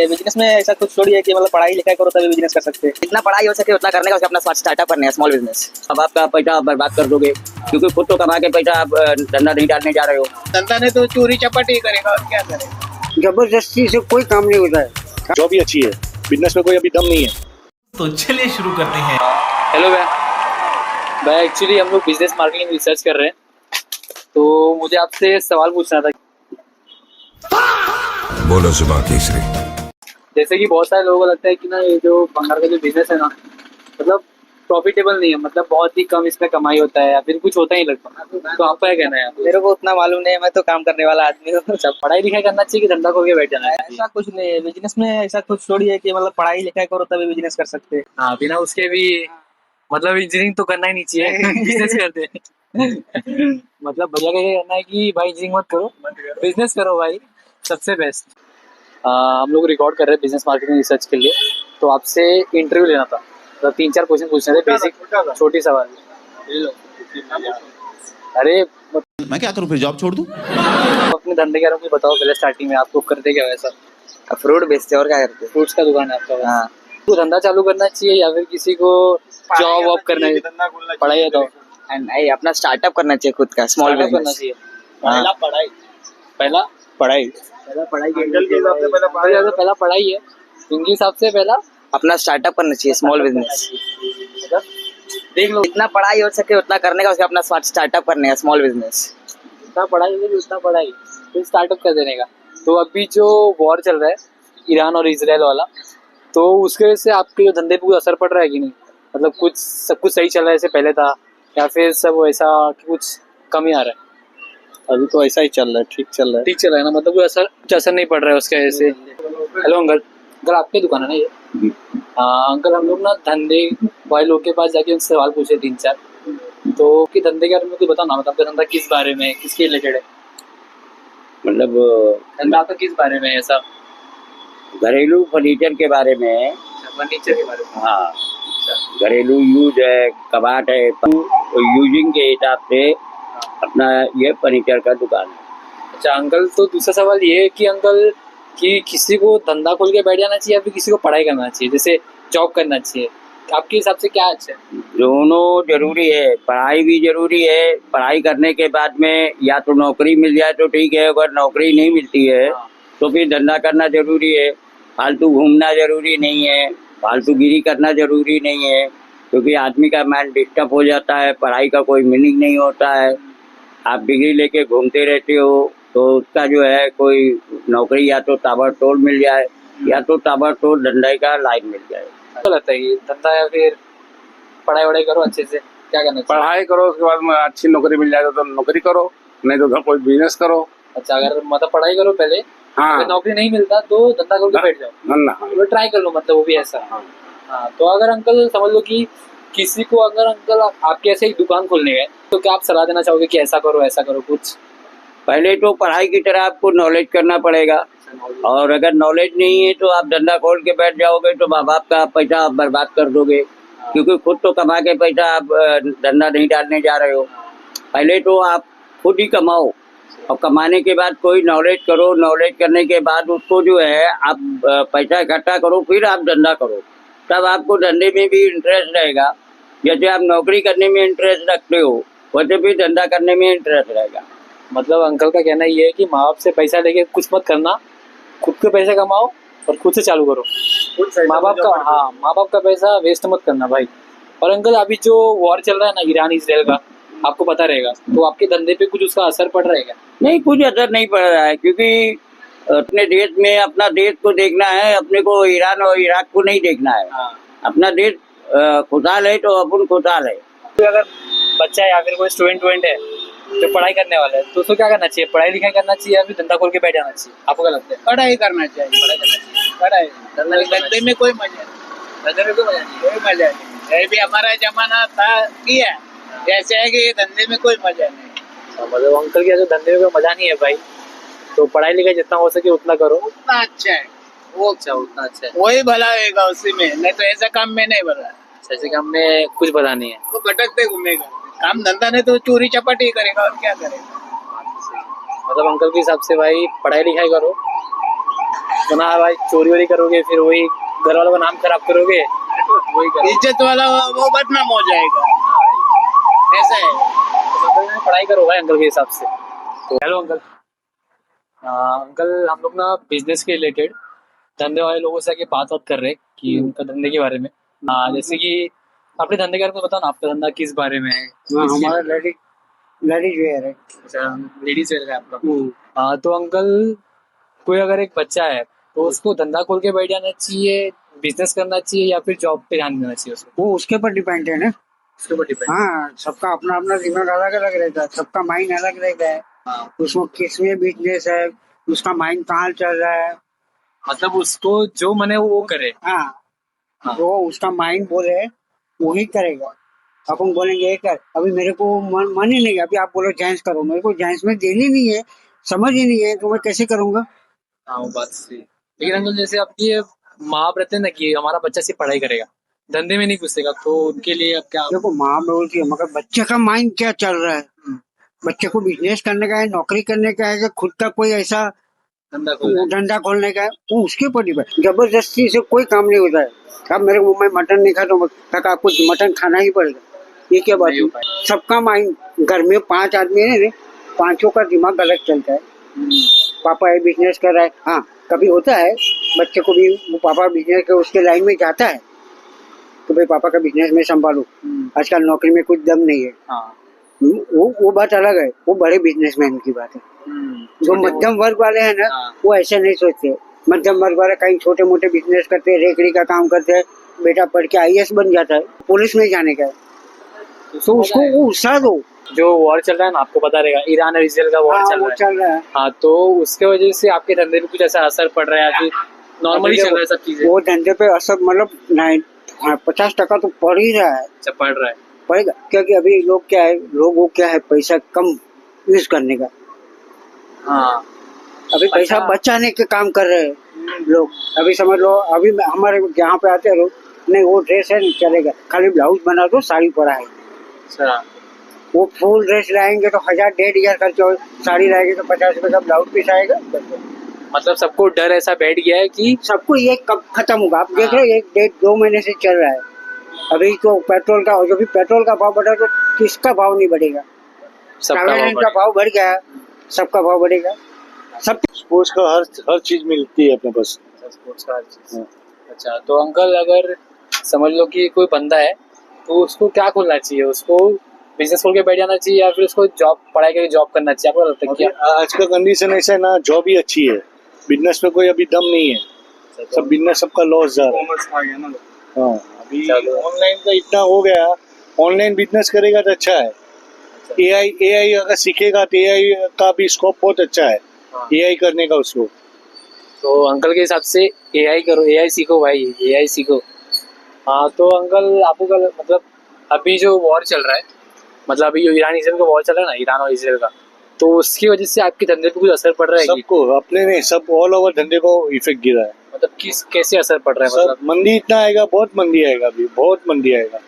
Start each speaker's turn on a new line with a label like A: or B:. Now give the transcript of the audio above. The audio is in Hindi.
A: बिजनेस में ऐसा कुछ थोड़ी है कि मतलब पढ़ाई लिखाई करो तभी बिजनेस कर सकते हैं।
B: जितना पढ़ाई हो सके उतना करने का, उसका अपना स्टार्टअप करने का, स्मॉल बिजनेस। अब आपका पैसा आप बर्बाद कर दोगे क्योंकि खुद तो कमा के पैसा आप धंधा नहीं डालने जा रहे हो।
C: धंधा नहीं तो चोरी चपाटी ही करेगा और क्या करेगा।
D: जबरदस्ती से कोई काम नहीं होता है।
E: जॉब भी अच्छी है, बिजनेस में कोई अभी दम नहीं है।
F: तो चलिए शुरू करते हैं।
A: हेलो भाई एक्चुअली हम लोग बिजनेस मार्केटिंग रिसर्च कर रहे हैं, तो मुझे आपसे सवाल पूछना था।
G: बोलो जुबान तीसरी।
A: जैसे कि बहुत सारे लोगों को लगता है कि ना ये जो भंगार का जो बिजनेस है ना, मतलब प्रॉफिटेबल नहीं है, मतलब बहुत ही कम इसमें कमाई होता है या फिर कुछ होता ही लगता। तो आपका क्या कहना है?
B: मेरे को उतना मालूम नहीं है, मैं तो काम करने वाला आदमी हूँ।
A: अच्छा, पढ़ाई लिखाई करना चाहिए कि धंधा खोल के बैठ जाना है? ऐसा कुछ नहीं है, बिजनेस में ऐसा कुछ थोड़ी है कि मतलब पढ़ाई लिखाई करो तभी बिजनेस कर सकते हैं। हाँ, बिना उसके भी मतलब इंजीनियरिंग तो करना ही नहीं चाहिए। बिजनेस करते हैं मतलब भैया का ये कहना है कि भाई इंजीनियरिंग मत करो, बिजनेस करो भाई, सबसे बेस्ट। हम लोग रिकॉर्ड कर रहे हैं बिजनेस मार्केटिंग रिसर्च के लिए, तो आपसे इंटरव्यू लेना था। तो 3-4 क्वेश्चन पूछने थे, बेसिक छोटी सवाल। अरे
F: मैं क्या करूं, फिर जॉब छोड़ दूं?
A: अपने धंधे के बारे में बताओ पहले, स्टार्टिंग में आपको करते क्या वैसा?
B: फ्रूट बेचते और क्या करते?
A: फ्रूट्स का दुकान है आपका?
B: हाँ।
A: तो धंधा चालू करना चाहिए या फिर किसी को जॉब वॉब करना है? पढ़ाई है तो
B: नहीं, अपना स्टार्टअप करना चाहिए खुद का, स्मॉल
A: करना
B: बिजनेस।
A: चाहिए।
B: पहला
A: पढ़ाई
B: पढ़ाई
A: पहला पढ़ाई है, इनके हिसाब से पहला
B: अपना स्टार्टअप करना चाहिए, स्मॉल बिजनेस।
A: मतलब देख लो,
B: जितना पढ़ाई हो सके उतना करने का, उसका अपना स्टार्टअप करने का, स्मॉल बिजनेस।
A: जितना पढ़ाई है उतना पढ़ाई फिर स्टार्टअप कर देने का। तो अभी जो वॉर चल रहा है ईरान और इजराइल वाला, तो उसके वजह से आपके जो धंधे पे कुछ असर पड़ रहा है कि नहीं? मतलब कुछ सब कुछ सही चल रहा है जैसे पहले था, या फिर सब ऐसा कि कुछ कमी आ रहा है?
E: अभी तो ऐसा ही चल रहा है, ठीक चल रहा है।
A: ठीक चल रहा है ना, मतलब कोई असर नहीं पड़ रहा है उसके वजह से। हेलो अंकल, अंकल आपकी दुकान है ना ये? अंकल हम लोग ना धंधे वाले लोग के पास जाके उनसे सवाल पूछे 3-4, तो कि धंधे के बारे में कुछ बताओ ना, मतलब आपका धंधा किस बारे में, किसके रिलेटेड है?
B: मतलब
A: धंधा आपका किस बारे में है? ऐसा
B: घरेलू फर्नीचर के बारे में है।
A: फर्नीचर के बारे में?
B: हाँ, घरेलू यूज है, कबाट है, यूजिंग के हिसाब से अपना ये फर्नीचर का दुकान है।
A: अच्छा अंकल, तो दूसरा सवाल ये है कि अंकल कि किसी को धंधा खोल के बैठ जाना चाहिए या फिर किसी को पढ़ाई करना चाहिए, जैसे जॉब करना चाहिए? आपके हिसाब से क्या अच्छा है?
B: दोनों जरूरी है, पढ़ाई भी जरूरी है। पढ़ाई करने के बाद में या तो नौकरी मिल जाए तो ठीक है, अगर नौकरी नहीं मिलती है तो फिर धंधा करना जरूरी है। फालतू घूमना जरूरी नहीं है, फालतूगिरी करना जरूरी नहीं है, क्योंकि आदमी का माइंड डिस्टर्ब हो जाता है, पढ़ाई का कोई मीनिंग नहीं होता है। आप डिग्री लेके घूमते रहते हो तो उसका जो है कोई नौकरी या तो ताबड़तोड़ मिल जाए या तो ताबड़तोड़ धंधे का लाइन मिल जाए।
A: क्या लगता है ये धंधा या फिर पढ़ाई वढ़ाई करो अच्छे से? क्या करना चाहिए?
E: पढ़ाई करो, उसके बाद में अच्छी नौकरी मिल जाए तो नौकरी करो, नहीं तो कोई बिजनेस करो।
A: अच्छा, अगर मतलब पढ़ाई करो पहले,
E: हाँ,
A: अगर नौकरी नहीं मिलता तो धंधा करके बैठ जाओ,
E: धंधा
A: ट्राई कर लो, मतलब वो भी ऐसा। हाँ, तो अगर अंकल समझ लो कि किसी को अगर अंकल आपके ऐसे एक दुकान खोलने गए, तो क्या आप सलाह देना चाहोगे कि ऐसा करो कुछ?
B: पहले तो पढ़ाई की तरह आपको नॉलेज करना पड़ेगा, और अगर नॉलेज नहीं है तो आप धंधा खोल के बैठ जाओगे तो माँ बाप का पैसा आप बर्बाद कर दोगे, क्योंकि खुद तो कमा के पैसा आप धंधा नहीं डालने जा रहे हो। पहले तो आप खुद ही कमाओ और कमाने के बाद कोई नॉलेज करो, नॉलेज करने के बाद उसको जो है आप पैसा इकट्ठा करो, फिर आप धंधा करो, तब आपको धंधे में भी इंटरेस्ट रहेगा। जैसे आप नौकरी करने में इंटरेस्ट रखते हो वैसे भी धंधा करने में इंटरेस्ट रहेगा।
A: मतलब अंकल का कहना ये है कि माँ बाप से पैसा लेके कुछ मत करना, खुद के पैसे कमाओ और खुद से चालू करो। माँ बाप का पैसा वेस्ट मत करना भाई। और अंकल अभी जो वॉर चल रहा है ना ईरान इजराइल का, आपको पता रहेगा, तो आपके धंधे पे कुछ उसका असर पड़ रहा है क्या?
B: नहीं, कुछ असर नहीं पड़ रहा है, क्योंकि अपने देश में अपना देश को देखना है, अपने को ईरान और इराक को नहीं देखना है। अपना देश खुशहाल है तो अपन खुशहाल है।
A: तो अगर बच्चा है या फिर कोई स्टूडेंट है जो पढ़ाई करने वाला है, तो उसको क्या करना चाहिए? पढ़ाई लिखाई करना चाहिए या फिर धंधा खोल के बैठ जाना चाहिए? आपको क्या लगता है?
C: पढ़ाई करना चाहिए, पढ़ाई। धंधे में कोई मजा नहीं,
A: धंधे में कोई मजा नहीं है।
C: कोई मजा नहीं। ये भी हमारा जमाना था किया, जैसे है कि ये धंधे में कोई मजा नहीं।
A: मतलब अंकल के धंधे में कोई मजा नहीं है भाई, तो पढ़ाई लिखाई जितना हो सके उतना करो,
C: उतना अच्छा है वो,
A: उतना अच्छा है।
C: वही भला होगा उसी में, नहीं तो ऐसा काम में नहीं भला।
A: ऐसे काम में कुछ भला नहीं है,
C: वो भटकते घूमेगा, काम धंधा नहीं तो चोरी चपाटी ही करेगा और क्या करेगा।
A: मतलब अंकल के हिसाब से भाई पढ़ाई लिखाई करो, सुना है भाई चोरी वोरी करोगे फिर वही घर वालों का नाम खराब करोगे वही करो।
C: इज्जत वाला वो बदनाम हो जाएगा, ऐसा है।
A: तो पढ़ाई करो भाई अंकल के हिसाब से। तो हेलो अंकल। अंकल हम लोग ना बिजनेस के रिलेटेड धंधे वाले लोगों से आके बात कर रहे हैं कि उनका धंधे के बारे में। जैसे कि अपने धंधे के बारे में बताओ ना, आपका धंधा किस बारे में है?
D: हमारा लेडीज वेयर है।
A: अच्छा लेडीज वेयर है आपका। तो अंकल कोई अगर एक बच्चा है तो उसको धंधा खोल के बैठ जाना चाहिए, बिजनेस करना चाहिए या फिर जॉब पे ध्यान देना चाहिए उसको?
D: वो उसके ऊपर डिपेंड है ना।
A: उसके ऊपर डिपेंड।
D: हाँ, सबका अपना अपना दिमाग अलग अलग रहता है, सबका माइंड अलग रहता है।
A: हाँ।
D: उसमें किसमें बिजनेस है, उसका माइंड कहाँ चल रहा है।
A: मतलब उसको जो मने वो करे।
D: हाँ,
A: हाँ।
D: जो उसका माइंड बोले वही करेगा। अपन बोलेंगे ये कर, अभी मेरे को मन ही नहीं है, अभी आप बोलो जेंट्स करो, मेरे को जेंट्स में देनी नहीं है, समझ ही नहीं है, तो मैं कैसे करूंगा?
A: हाँ वो बात सही। लेकिन अंकल जैसे आपकी माँ बाप रहते हैं ना कि हमारा बच्चा सिर्फ पढ़ाई करेगा, धंधे में नहीं घुसेगा, तो उनके लिए अब क्या?
D: देखो माँ बोलती है, मगर बच्चे का माइंड क्या चल रहा है। बच्चे को बिजनेस करने का है, नौकरी करने का है, कि खुद का कोई ऐसा धंधा खोलने का है, वो उसके ऊपर डिपेंड। जबरदस्ती से कोई काम नहीं होता है। अब मेरे मुंह में मटन नहीं खाता, काका आपको मटन खाना ही पड़ेगा, ये क्या बात है? सबका माइंड, घर में 5 आदमी है ना, 5 का दिमाग अलग चलता है। पापा ये बिजनेस कर रहा है, हाँ कभी होता है बच्चे को भी, वो पापा बिजनेस के उसके लाइन में जाता है तो भाई पापा का बिजनेस में संभालो, आजकल नौकरी में कुछ दम नहीं है।
A: हाँ।
D: वो बात अलग है, वो बड़े बिजनेसमैन की बात है। जो मध्यम वर्ग वाले हैं ना, वो ऐसे नहीं सोचते। मध्यम वर्ग वाले कहीं छोटे मोटे बिजनेस करते हैं, रेकड़ी का काम करते हैं, बेटा पढ़ के IAS बन जाता है, पुलिस में जाने का है, तो उसको वो उत्साह दो।
A: जो वॉर चल रहा है ना, आपको पता रहेगा, ईरान और इसराइल का वॉर चल रहा है। हाँ, तो उसके वजह से आपके धंधे पे कुछ ऐसा असर पड़ रहा है या फिर नॉर्मली चल रहा है सब चीजें?
D: वो धंधे पे असर मतलब 50% तो पड़ ही रहा है।
A: अच्छा, पड़ रहा है,
D: पड़ेगा, क्योंकि अभी लोगों क्या है पैसा कम यूज करने का।
A: हाँ,
D: अभी पैसा बचाने के काम कर रहे हैं लोग। अभी समझ लो, अभी हमारे यहाँ पे आते हैं नहीं, वो ड्रेस है नहीं चलेगा, खाली ब्लाउज बना दो, साड़ी पड़ा है।
A: अच्छा,
D: वो फुल ड्रेस लाएंगे तो 1000-1500 खर्चा हो, साड़ी लाएंगे तो 50 रुपए का ब्लाउज पीस आएगा।
A: मतलब सबको डर ऐसा बैठ गया है कि
D: सबको ये कब खत्म होगा। आप देख रहे हो 1-2 महीने से चल रहा है। अभी तो पेट्रोल का, जो भी पेट्रोल का भाव बढ़ा, तो किसका भाव नहीं बढ़ेगा? सबका भाव बढ़ गया, सबका भाव बढ़ेगा। सब
G: स्पोर्ट्स का हर चीज मिलती है अपने पास।
A: स्पोर्ट्स का हर चीज। अच्छा, तो अंकल अगर समझ लो कि कोई बंदा है तो उसको क्या खोलना चाहिए? उसको बिजनेस खोल के बैठ जाना चाहिए या फिर उसको जॉब, पढ़ाई करके जॉब करना चाहिए? आपको लगता है क्या?
G: आज का कंडीशन ऐसा है ना, जॉब ही अच्छी है, बिजनेस में कोई अभी दम नहीं है, सब बिजनेस सबका लॉस जा रहा है। हाँ, अभी ऑनलाइन का इतना हो गया, ऑनलाइन बिजनेस करेगा तो अच्छा है। AI अगर सीखेगा तो AI का भी स्कोप बहुत अच्छा है। AI करने का उसको।
A: तो अंकल के हिसाब से AI करो, AI सीखो भाई, AI सीखो। हाँ, तो अंकल आपको मतलब अभी जो वॉर चल रहा है, मतलब अभी जो ईरान इसराइल का वॉर चल रहा है ना, ईरान और इसराइल का, तो उसकी वजह से आपके धंधे पे कुछ असर पड़ रहा है?
G: सबको, अपने नहीं, सब ऑल ओवर धंधे को इफेक्ट गिरा है।
A: मतलब कैसे असर पड़ रहा है? मतलब
G: मंदी इतना आएगा, बहुत मंदी आएगा, अभी बहुत मंदी आएगा।